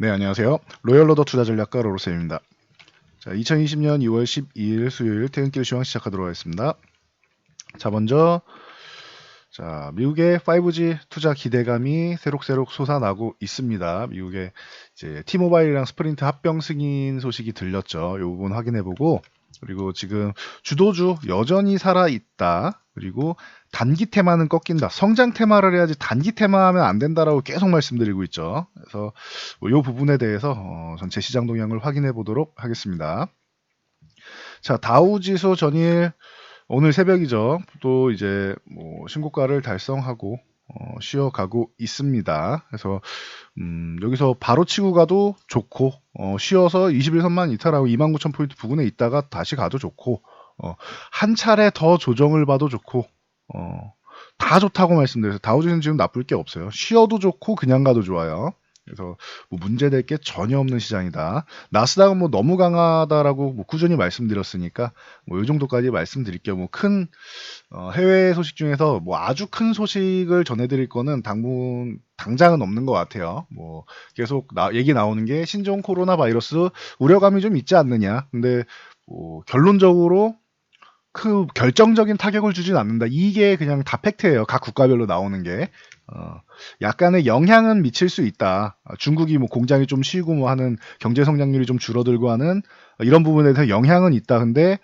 네, 안녕하세요. 로열로더 투자전략가 로로쌤입니다. 자, 2020년 2월 12일 수요일 퇴근길 시황 시작하도록 하겠습니다. 자, 먼저 미국의 5G 투자 기대감이 새록새록 솟아나고 있습니다. 미국의 이제 T모바일이랑 스프린트 합병 승인 소식이 들렸죠. 이 부분 확인해보고, 그리고 지금 주도주 여전히 살아있다. 그리고 단기 테마는 꺾인다. 성장 테마를 해야지 단기 테마하면 안 된다라고 계속 말씀드리고 있죠. 그래서 이 부분에 대해서 전체 시장 동향을 확인해 보도록 하겠습니다. 자, 다우지수 전일 오늘 새벽이죠. 또 이제 신고가를 달성하고 쉬어가고 있습니다. 그래서 여기서 바로 치고 가도 좋고 쉬어서 21선만 이탈하고 29,000포인트 부근에 있다가 다시 가도 좋고 한 차례 더 조정을 봐도 좋고 다 좋다고 말씀드려서 다우지수는 지금 나쁠 게 없어요. 쉬어도 좋고 그냥 가도 좋아요. 그래서 문제될 게 전혀 없는 시장이다. 나스닥은 너무 강하다라고 꾸준히 말씀드렸으니까 이 정도까지 말씀드릴게요. 큰 해외 소식 중에서 아주 큰 소식을 전해드릴 거는 당장은 없는 것 같아요. 계속 얘기 나오는 게 신종 코로나 바이러스 우려감이 좀 있지 않느냐. 근데 결론적으로 그 결정적인 타격을 주진 않는다. 이게 그냥 다 팩트예요. 각 국가별로 나오는 게. 약간의 영향은 미칠 수 있다. 중국이 공장이 좀 쉬고 하는 경제 성장률이 좀 줄어들고 하는 이런 부분에 대해서 영향은 있다. 근데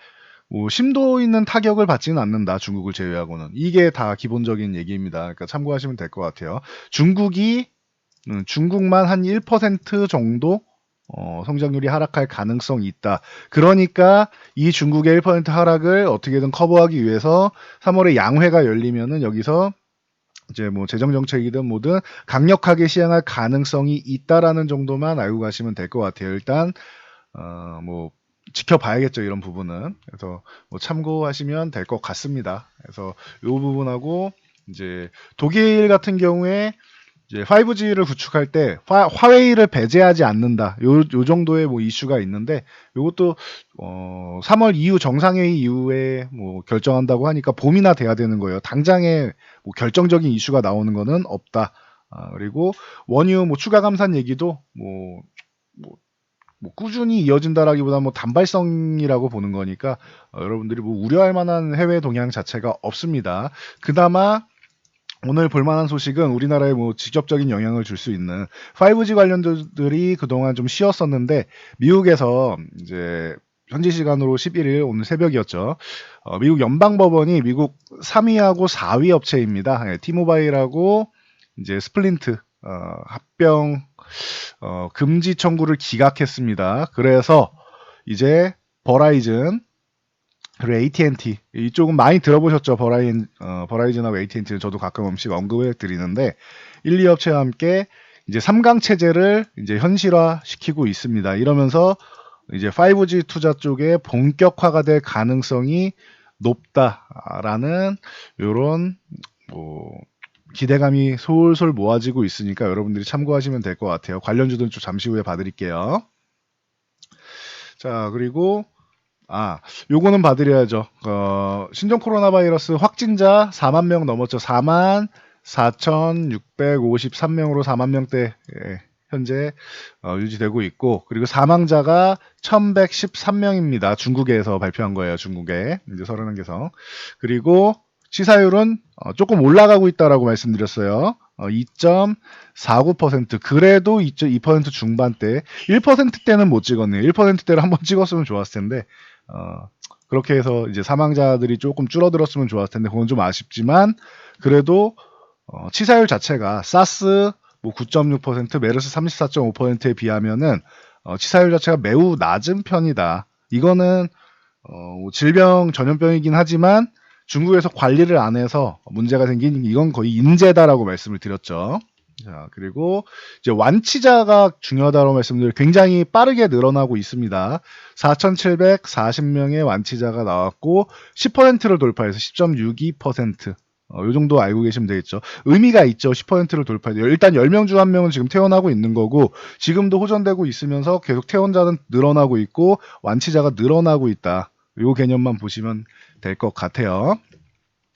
심도 있는 타격을 받지는 않는다. 중국을 제외하고는. 이게 다 기본적인 얘기입니다. 그러니까 참고하시면 될 것 같아요. 중국만 한 1% 정도 성장률이 하락할 가능성이 있다. 그러니까 이 중국의 1% 하락을 어떻게든 커버하기 위해서 3월에 양회가 열리면은 여기서 이제 재정 정책이든 뭐든 강력하게 시행할 가능성이 있다라는 정도만 알고 가시면 될 것 같아요. 일단 지켜봐야겠죠, 이런 부분은. 그래서 참고하시면 될 것 같습니다. 그래서 이 부분하고 이제 독일 같은 경우에 이제 5G를 구축할 때 화웨이를 배제하지 않는다. 요 정도의 이슈가 있는데 요것도 3월 이후 정상회의 이후에 결정한다고 하니까 봄이나 돼야 되는 거예요. 당장에 결정적인 이슈가 나오는 거는 없다. 그리고 원유 추가 감산 얘기도 꾸준히 이어진다라기보다 단발성이라고 보는 거니까 여러분들이 우려할 만한 해외 동향 자체가 없습니다. 그나마 오늘 볼만한 소식은 우리나라에 직접적인 영향을 줄 수 있는 5G 관련주들이 그동안 좀 쉬었었는데 미국에서 이제 현지 시간으로 11일 오늘 새벽이었죠. 미국 연방법원이 미국 3위하고 4위 업체입니다. T모바일하고 이제 스플린트 합병 금지 청구를 기각했습니다. 그래서 이제 버라이즌 그리고 AT&T 이쪽은 많이 들어보셨죠. 버라이즌하고 AT&T는 저도 가끔씩 언급을 드리는데 1, 2업체와 함께 이제 3강 체제를 이제 현실화 시키고 있습니다. 이러면서 이제 5G 투자 쪽에 본격화가 될 가능성이 높다라는 이런 기대감이 솔솔 모아지고 있으니까 여러분들이 참고하시면 될 것 같아요. 관련주들은 좀 잠시 후에 봐드릴게요. 자, 그리고 요거는 봐드려야죠. 신종 코로나 바이러스 확진자 4만 명 넘었죠. 4만 4,653명으로 4만 명대 현재 유지되고 있고, 그리고 사망자가 1,113명입니다. 중국에서 발표한 거예요. 중국에 이제 31개성. 그리고 치사율은 조금 올라가고 있다라고 말씀드렸어요. 2.49%. 그래도 2.2% 중반대. 1%대는 못 찍었네요. 1%대를 한번 찍었으면 좋았을 텐데 그렇게 해서 이제 사망자들이 조금 줄어들었으면 좋았을 텐데 그건 좀 아쉽지만 그래도 치사율 자체가 사스 9.6%, 메르스 34.5%에 비하면은 치사율 자체가 매우 낮은 편이다. 이거는 질병 전염병이긴 하지만 중국에서 관리를 안 해서 문제가 생긴 이건 거의 인재다라고 말씀을 드렸죠. 자, 그리고 이제 완치자가 중요하다고 말씀드려 굉장히 빠르게 늘어나고 있습니다. 4,740명의 완치자가 나왔고 10%를 돌파해서 10.62%. 요 정도 알고 계시면 되겠죠. 의미가 있죠. 10%를 돌파해서 일단 10명 중 1명은 지금 퇴원하고 있는 거고 지금도 호전되고 있으면서 계속 퇴원자는 늘어나고 있고 완치자가 늘어나고 있다. 요 개념만 보시면 될 것 같아요.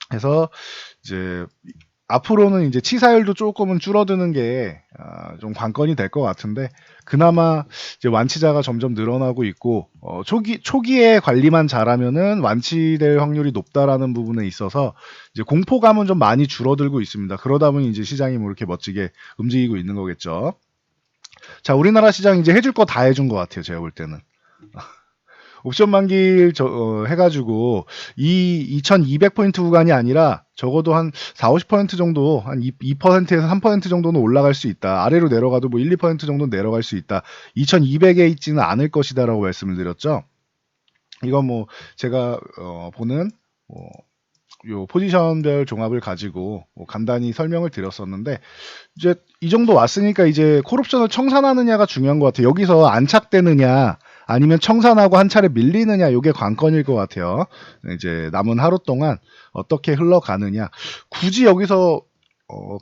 그래서 이제 앞으로는 이제 치사율도 조금은 줄어드는 게 좀 관건이 될 것 같은데, 그나마 이제 완치자가 점점 늘어나고 있고, 초기에 관리만 잘하면은 완치될 확률이 높다라는 부분에 있어서 이제 공포감은 좀 많이 줄어들고 있습니다. 그러다 보니 이제 시장이 뭐 이렇게 멋지게 움직이고 있는 거겠죠. 자, 우리나라 시장 이제 해줄 거 다 해준 것 같아요. 제가 볼 때는. 옵션 만기 해가지고 이 2200포인트 구간이 아니라 적어도 한 4, 50% 정도, 한 2%에서 3% 정도는 올라갈 수 있다. 아래로 내려가도 뭐 1, 2% 정도 내려갈 수 있다. 2200에 있지는 않을 것이다라고 말씀을 드렸죠. 이건 뭐 제가 보는 요 포지션별 종합을 가지고 간단히 설명을 드렸었는데, 이제 이 정도 왔으니까 이제 콜옵션을 청산하느냐가 중요한 것 같아요. 여기서 안착되느냐 아니면 청산하고 한 차례 밀리느냐, 이게 관건일 것 같아요. 이제 남은 하루 동안 어떻게 흘러가느냐. 굳이 여기서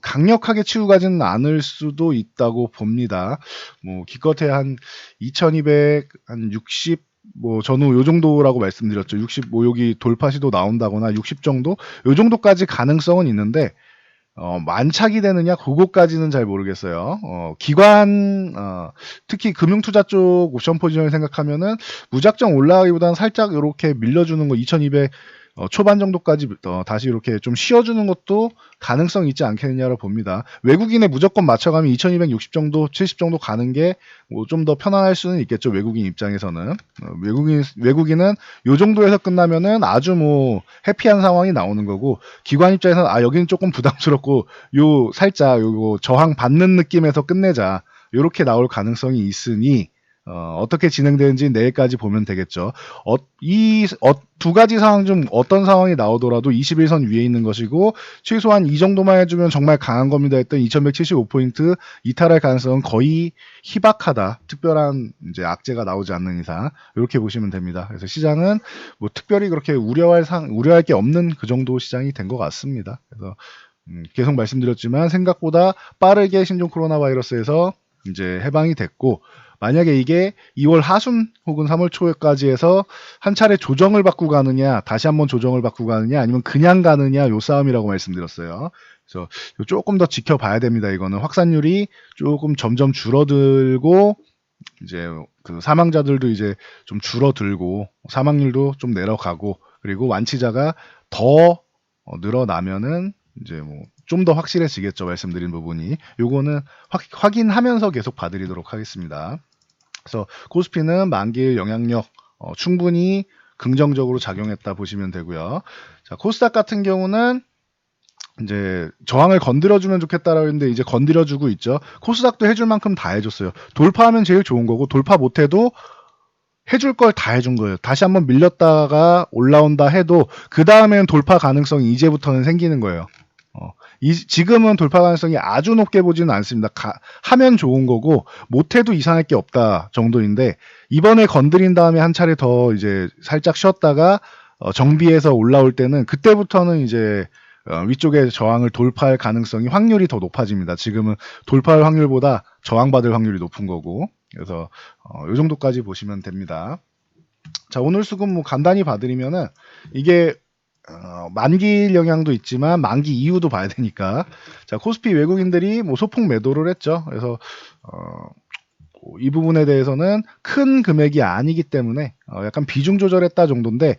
강력하게 치고 가지는 않을 수도 있다고 봅니다. 뭐 기껏해 한 2200, 한 60, 뭐 저는 요 정도라고 말씀드렸죠. 60, 뭐 여기 돌파 시도 나온다거나 60 정도, 요 정도까지 가능성은 있는데 만착이 되느냐, 그거까지는 잘 모르겠어요. 특히 금융투자 쪽 옵션 포지션을 생각하면은 무작정 올라가기보다는 살짝 이렇게 밀려주는 거, 2200 초반 정도까지 다시 이렇게 좀 쉬어주는 것도 가능성이 있지 않겠느냐로 봅니다. 외국인에 무조건 맞춰가면 2260 정도, 70 정도 가는 게 뭐 좀 더 편안할 수는 있겠죠. 외국인 입장에서는. 외국인은 요 정도에서 끝나면은 아주 뭐 해피한 상황이 나오는 거고, 기관 입장에서는 여기는 조금 부담스럽고 요 살짝 요거 저항 받는 느낌에서 끝내자, 요렇게 나올 가능성이 있으니 어떻게 진행되는지 내일까지 보면 되겠죠. 이 두 가지 상황 중 어떤 상황이 나오더라도 21선 위에 있는 것이고, 최소한 이 정도만 해주면 정말 강한 겁니다 했던 2175포인트 이탈할 가능성은 거의 희박하다. 특별한 이제 악재가 나오지 않는 이상 이렇게 보시면 됩니다. 그래서 시장은 뭐 특별히 그렇게 우려할 게 없는 그 정도 시장이 된 것 같습니다. 그래서 계속 말씀드렸지만 생각보다 빠르게 신종 코로나 바이러스에서 이제 해방이 됐고, 만약에 이게 2월 하순 혹은 3월 초까지 해서 한 차례 조정을 받고 가느냐, 다시 한번 조정을 받고 가느냐, 아니면 그냥 가느냐, 요 싸움이라고 말씀드렸어요. 그래서 조금 더 지켜봐야 됩니다. 이거는 확산율이 조금 점점 줄어들고, 이제 그 사망자들도 이제 좀 줄어들고, 사망률도 좀 내려가고, 그리고 완치자가 더 늘어나면은 이제 뭐 좀 더 확실해지겠죠. 말씀드린 부분이. 요거는 확인하면서 계속 봐드리도록 하겠습니다. 그래서 코스피는 만기일 영향력 충분히 긍정적으로 작용했다 보시면 되고요. 자, 코스닥 같은 경우는 이제 저항을 건드려주면 좋겠다라고 했는데 이제 건드려주고 있죠. 코스닥도 해줄 만큼 다 해줬어요. 돌파하면 제일 좋은 거고, 돌파 못해도 해줄 걸 다 해준 거예요. 다시 한번 밀렸다가 올라온다 해도 그 다음엔 돌파 가능성이 이제부터는 생기는 거예요. 지금은 돌파 가능성이 아주 높게 보지는 않습니다. 하면 좋은 거고, 못해도 이상할 게 없다 정도인데, 이번에 건드린 다음에 한 차례 더 이제 살짝 쉬었다가 정비해서 올라올 때는, 그때부터는 이제 위쪽에 저항을 돌파할 가능성이, 확률이 더 높아집니다. 지금은 돌파할 확률보다 저항받을 확률이 높은 거고, 그래서 이 정도까지 보시면 됩니다. 자, 오늘 수급 뭐 간단히 봐드리면은, 이게 만기일 영향도 있지만 만기 이후도 봐야 되니까, 자, 코스피 외국인들이 뭐 소폭 매도를 했죠. 그래서 이 부분에 대해서는 큰 금액이 아니기 때문에 약간 비중 조절했다 정도인데,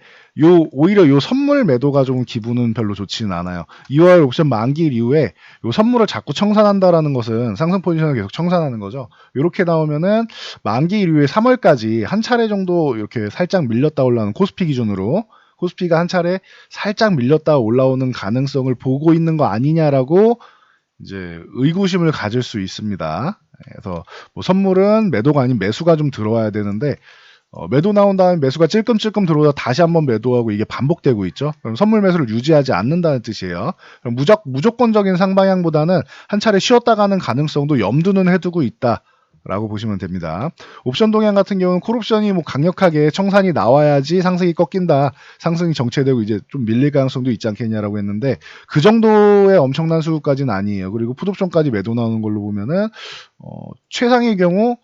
오히려 요 선물 매도가 좀 기분은 별로 좋지는 않아요. 2월 옵션 만기일 이후에 요 선물을 자꾸 청산한다라는 것은 상승 포지션을 계속 청산하는 거죠. 이렇게 나오면은 만기일 이후에 3월까지 한 차례 정도 이렇게 살짝 밀렸다 올라오는, 코스피 기준으로 코스피가 한 차례 살짝 밀렸다 올라오는 가능성을 보고 있는 거 아니냐라고 이제 의구심을 가질 수 있습니다. 그래서 뭐 선물은 매도가 아닌 매수가 좀 들어와야 되는데, 매도 나온 다음에 매수가 찔끔찔끔 들어오다 다시 한번 매도하고, 이게 반복되고 있죠. 그럼 선물 매수를 유지하지 않는다는 뜻이에요. 그럼 무조건적인 상방향보다는 한 차례 쉬었다 가는 가능성도 염두는 해두고 있다 라고 보시면 됩니다. 옵션 동향 같은 경우는 콜옵션이 뭐 강력하게 청산이 나와야지 상승이 꺾인다, 상승이 정체되고 이제 좀 밀릴 가능성도 있지 않겠냐라고 했는데, 그 정도의 엄청난 수급까지는 아니에요. 그리고 풋옵션까지 매도 나오는 걸로 보면은 최상의 경우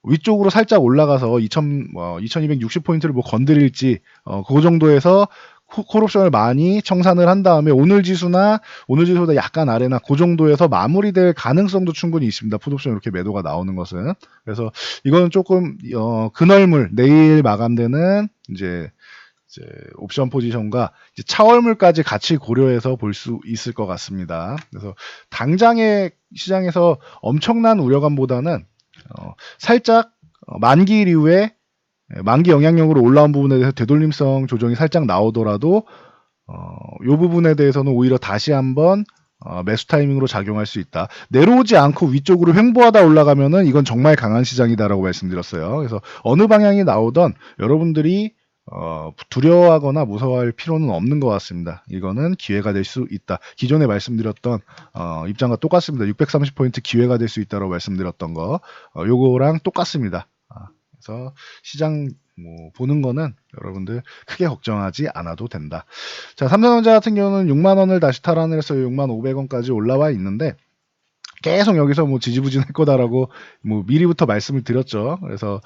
위쪽으로 살짝 올라가서 2260포인트를 뭐 건드릴지, 그 정도에서 콜옵션을 많이 청산을 한 다음에 오늘 지수보다 약간 아래나 그 정도에서 마무리될 가능성도 충분히 있습니다. 풋옵션 이렇게 매도가 나오는 것은. 그래서 이거는 조금 근월물 내일 마감되는 이제 옵션 포지션과 이제 차월물까지 같이 고려해서 볼 수 있을 것 같습니다. 그래서 당장의 시장에서 엄청난 우려감보다는 살짝 만기 이후에 만기 영향력으로 올라온 부분에 대해서 되돌림성 조정이 살짝 나오더라도 이 부분에 대해서는 오히려 다시 한번 매수 타이밍으로 작용할 수 있다. 내려오지 않고 위쪽으로 횡보하다 올라가면은 이건 정말 강한 시장이다라고 말씀드렸어요. 그래서 어느 방향이 나오던 여러분들이 두려워하거나 무서워할 필요는 없는 것 같습니다. 이거는 기회가 될 수 있다. 기존에 말씀드렸던 입장과 똑같습니다. 630포인트 기회가 될 수 있다고 말씀드렸던 거 요거랑 똑같습니다. 그래서 시장 보는 거는 여러분들 크게 걱정하지 않아도 된다. 자, 삼성전자 같은 경우는 6만원을 다시 탈환해서 6만500원까지 올라와 있는데 계속 여기서 지지부진할 거다라고 미리부터 말씀을 드렸죠. 그래서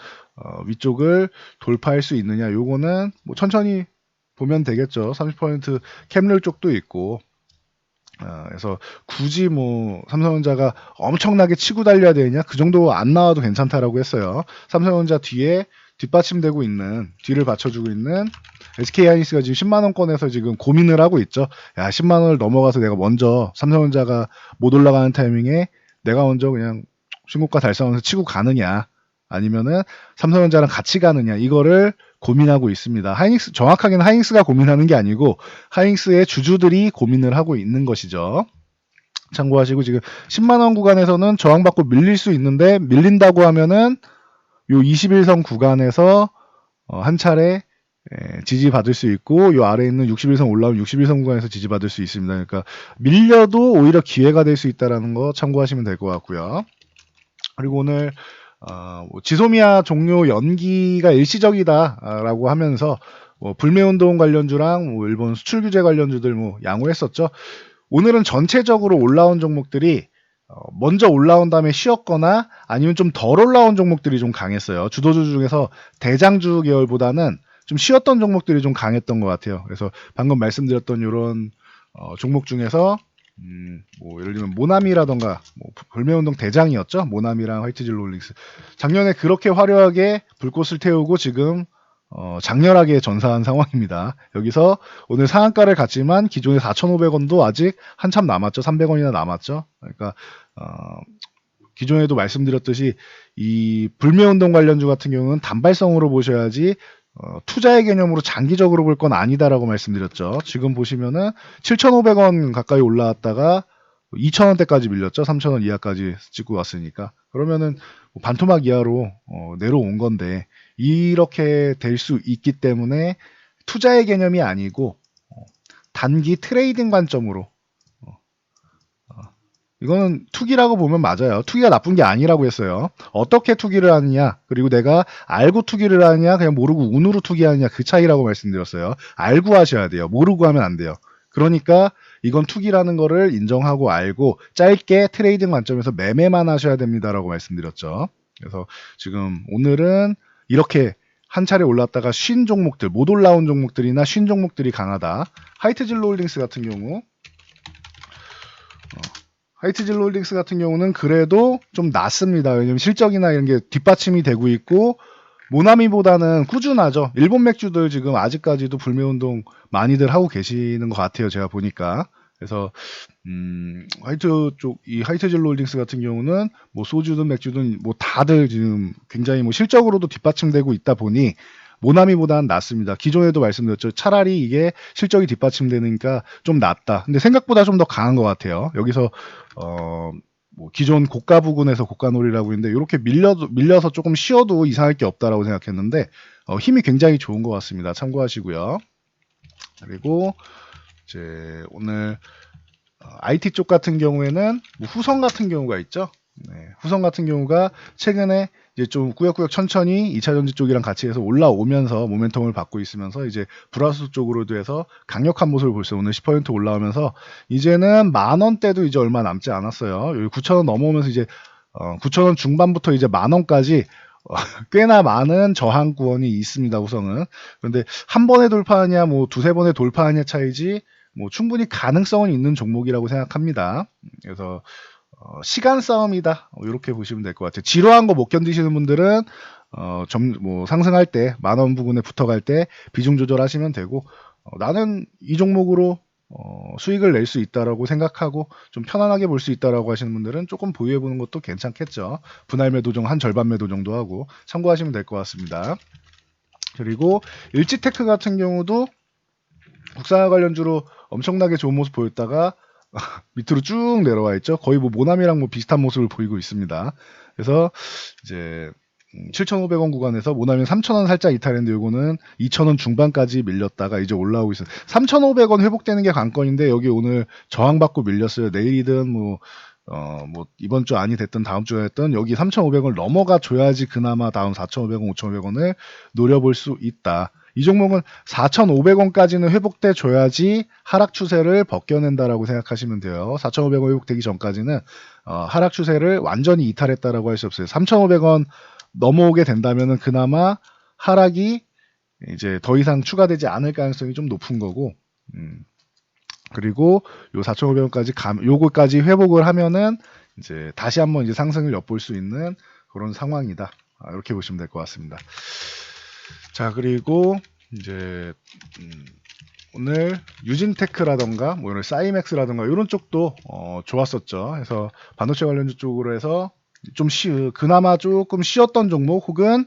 위쪽을 돌파할 수 있느냐, 요거는 천천히 보면 되겠죠. 30% 캡률 쪽도 있고, 그래서 굳이 삼성전자가 엄청나게 치고 달려야 되느냐, 그 정도 안 나와도 괜찮다라고 했어요. 삼성전자 뒤에 뒷받침되고 있는, 뒤를 받쳐주고 있는 SK하이닉스가 지금 10만원권에서 지금 고민을 하고 있죠. 야, 10만원을 넘어가서 내가 먼저 삼성전자가 못 올라가는 타이밍에 내가 먼저 그냥 신고가 달성하면서 치고 가느냐, 아니면은 삼성전자랑 같이 가느냐, 이거를 고민하고 있습니다. 정확하게는 하이닉스가 고민하는 게 아니고 하이닉스의 주주들이 고민을 하고 있는 것이죠. 참고하시고, 지금 10만원 구간에서는 저항받고 밀릴 수 있는데, 밀린다고 하면은 요 21선 구간에서 한 차례 지지받을 수 있고, 요 아래에 있는 61선 올라오면 61선 구간에서 지지받을 수 있습니다. 그러니까 밀려도 오히려 기회가 될 수 있다는 거 참고하시면 될 것 같고요. 그리고 오늘 지소미아 종료 연기가 일시적이다라고 하면서 불매운동 관련주랑 일본 수출 규제 관련주들 양호했었죠. 오늘은 전체적으로 올라온 종목들이 먼저 올라온 다음에 쉬었거나 아니면 좀 덜 올라온 종목들이 좀 강했어요. 주도주 중에서 대장주 계열보다는 좀 쉬었던 종목들이 좀 강했던 것 같아요. 그래서 방금 말씀드렸던 이런 종목 중에서 예를 들면 모나미라던가 불매운동 대장이었죠. 모나미랑 화이트진로홀딩스. 작년에 그렇게 화려하게 불꽃을 태우고 지금 장렬하게 전사한 상황입니다. 여기서 오늘 상한가를 갔지만 기존의 4,500원도 아직 한참 남았죠. 300원이나 남았죠. 그러니까 기존에도 말씀드렸듯이 이 불매운동 관련주 같은 경우는 단발성으로 보셔야지 투자의 개념으로 장기적으로 볼 건 아니다라고 말씀드렸죠. 지금 보시면은 7,500원 가까이 올라왔다가 2,000원대까지 밀렸죠. 3,000원 이하까지 찍고 왔으니까. 그러면은 반토막 이하로 내려온 건데, 이렇게 될 수 있기 때문에 투자의 개념이 아니고 단기 트레이딩 관점으로, 이거는 투기라고 보면 맞아요. 투기가 나쁜 게 아니라고 했어요. 어떻게 투기를 하느냐, 그리고 내가 알고 투기를 하느냐, 그냥 모르고 운으로 투기하느냐, 그 차이라고 말씀드렸어요. 알고 하셔야 돼요. 모르고 하면 안 돼요. 그러니까 이건 투기라는 거를 인정하고 알고 짧게 트레이딩 관점에서 매매만 하셔야 됩니다라고 말씀드렸죠. 그래서 지금 오늘은 이렇게 한 차례 올랐다가 쉰 종목들, 못 올라온 종목들이나 쉰 종목들이 강하다. 하이트진로홀딩스 같은 경우, 하이트진로홀딩스 같은 경우는 그래도 좀 낫습니다. 왜냐면 실적이나 이런 게 뒷받침이 되고 있고, 모나미보다는 꾸준하죠. 일본 맥주들 지금 아직까지도 불매운동 많이들 하고 계시는 것 같아요. 제가 보니까. 그래서 이 하이트진로홀딩스 같은 경우는 소주든 맥주든 다들 지금 굉장히 실적으로도 뒷받침되고 있다 보니 모나미보다는 낫습니다. 기존에도 말씀드렸죠. 차라리 이게 실적이 뒷받침되니까 좀 낫다. 근데 생각보다 좀 더 강한 것 같아요. 여기서 기존 고가 부근에서 고가놀이라고 했는데 이렇게 밀려서 조금 쉬어도 이상할 게 없다라고 생각했는데 힘이 굉장히 좋은 것 같습니다. 참고하시고요. 그리고 이제 오늘 IT 쪽 같은 경우에는 후성 같은 경우가 있죠. 네, 후성 같은 경우가 최근에 이제 좀 꾸역꾸역 천천히 2차전지 쪽이랑 같이 해서 올라오면서 모멘텀을 받고 있으면서 이제 불화수 쪽으로도 해서 강력한 모습을 볼 수 있어요. 오늘 10% 올라오면서 이제는 10,000원대도 이제 얼마 남지 않았어요. 여기 9,000원 넘어오면서 이제 9,000원 중반부터 이제 10,000원까지 꽤나 많은 저항권이 있습니다. 우성은. 그런데 한 번에 돌파하냐 뭐 두세 번에 돌파하냐 차이지 뭐 충분히 가능성은 있는 종목이라고 생각합니다. 그래서 시간 싸움이다. 이렇게 보시면 될 것 같아요. 지루한 거 못 견디시는 분들은 뭐 상승할 때 만원 부근에 붙어갈 때 비중 조절하시면 되고, 나는 이 종목으로 수익을 낼 수 있다라고 생각하고 좀 편안하게 볼 수 있다라고 하시는 분들은 조금 보유해 보는 것도 괜찮겠죠. 분할 매도 한 절반 매도 정도 하고 참고하시면 될 것 같습니다. 그리고 일지테크 같은 경우도 국산화 관련주로 엄청나게 좋은 모습 보였다가 밑으로 쭉 내려와 있죠. 거의 뭐 모나미랑 뭐 비슷한 모습을 보이고 있습니다. 그래서 이제 7,500원 구간에서 모나미 3,000원 살짝 이탈했는데 요거는 2,000원 중반까지 밀렸다가 이제 올라오고 있어요. 3,500원 회복되는 게 관건인데 여기 오늘 저항받고 밀렸어요. 내일이든 뭐 이번 주 아니 됐든 다음 주에 됐든 여기 3,500원을 넘어가 줘야지 그나마 다음 4,500원, 5,500원을 노려볼 수 있다. 이 종목은 4,500원까지는 회복돼 줘야지 하락 추세를 벗겨낸다라고 생각하시면 돼요. 4,500원 회복되기 전까지는 하락 추세를 완전히 이탈했다라고 할 수 없어요. 3,500원 넘어오게 된다면은 그나마 하락이 이제 더 이상 추가되지 않을 가능성이 좀 높은 거고, 그리고 요 4,500원까지 요거까지 회복을 하면은 이제 다시 한번 이제 상승을 엿볼 수 있는 그런 상황이다. 이렇게 보시면 될 것 같습니다. 자, 그리고 이제 오늘 유진테크라던가 뭐 이런 사이맥스라던가 이런 쪽도 좋았었죠. 그래서 반도체 관련주 쪽으로 해서 좀 그나마 조금 쉬었던 종목 혹은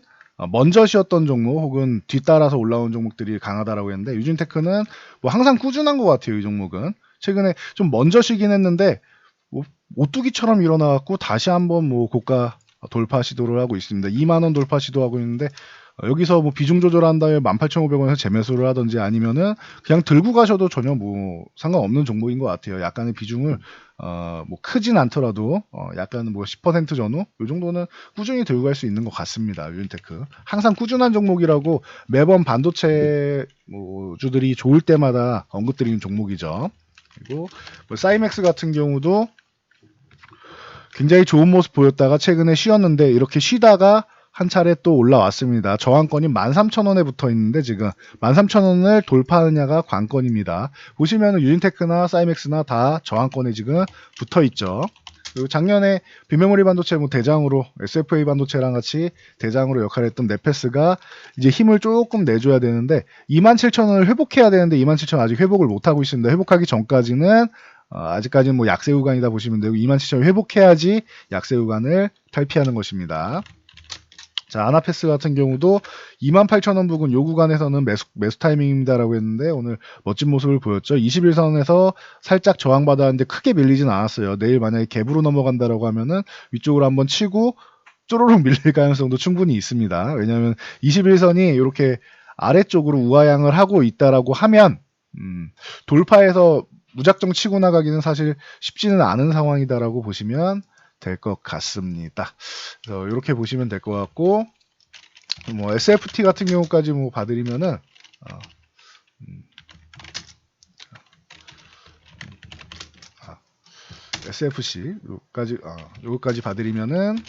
먼저 쉬었던 종목 혹은 뒤따라서 올라온 종목들이 강하다라고 했는데, 유진테크는 뭐 항상 꾸준한 것 같아요. 이 종목은 최근에 좀 먼저 쉬긴 했는데 뭐 오뚜기처럼 일어나갖고 다시 한번 뭐 고가 돌파 시도를 하고 있습니다. 2만원 돌파 시도하고 있는데 여기서 뭐 비중 조절한 다음에 18,500원에서 재매수를 하든지 아니면은 그냥 들고 가셔도 전혀 뭐 상관없는 종목인 것 같아요. 약간의 비중을 뭐 크진 않더라도 약간 뭐 10% 전후 이 정도는 꾸준히 들고 갈 수 있는 것 같습니다. 유인테크 항상 꾸준한 종목이라고 매번 반도체 뭐 주들이 좋을 때마다 언급드리는 종목이죠. 그리고 뭐 사이맥스 같은 경우도 굉장히 좋은 모습 보였다가 최근에 쉬었는데 이렇게 쉬다가 한 차례 또 올라왔습니다. 저항권이 13,000원에 붙어 있는데 지금 13,000원을 돌파하느냐가 관건입니다. 보시면 유진테크나 사이맥스나 다 저항권에 지금 붙어 있죠. 그리고 작년에 비메모리 반도체 뭐 대장으로 SFA 반도체랑 같이 대장으로 역할했던 네페스가 이제 힘을 조금 내줘야 되는데 27,000원을 회복해야 되는데 27,000원 아직 회복을 못하고 있습니다. 회복하기 전까지는 아직까지는 뭐 약세 구간이다 보시면 되고 27,000원 회복해야지 약세 구간을 탈피하는 것입니다. 자, 아나페스 같은 경우도 28,000원 부근 요 구간에서는 매수 타이밍입니다라고 했는데 오늘 멋진 모습을 보였죠. 21선에서 살짝 저항받았는데 크게 밀리진 않았어요. 내일 만약에 갭으로 넘어간다라고 하면은 위쪽으로 한번 치고 쪼로록 밀릴 가능성도 충분히 있습니다. 왜냐하면 21선이 이렇게 아래쪽으로 우하향을 하고 있다라고 하면 돌파해서 무작정 치고 나가기는 사실 쉽지는 않은 상황이다라고 보시면 될 것 같습니다. 그래서 이렇게 보시면 될 것 같고, 뭐 SFT 같은 경우까지 뭐 봐드리면은 SFC 요까지 봐드리면은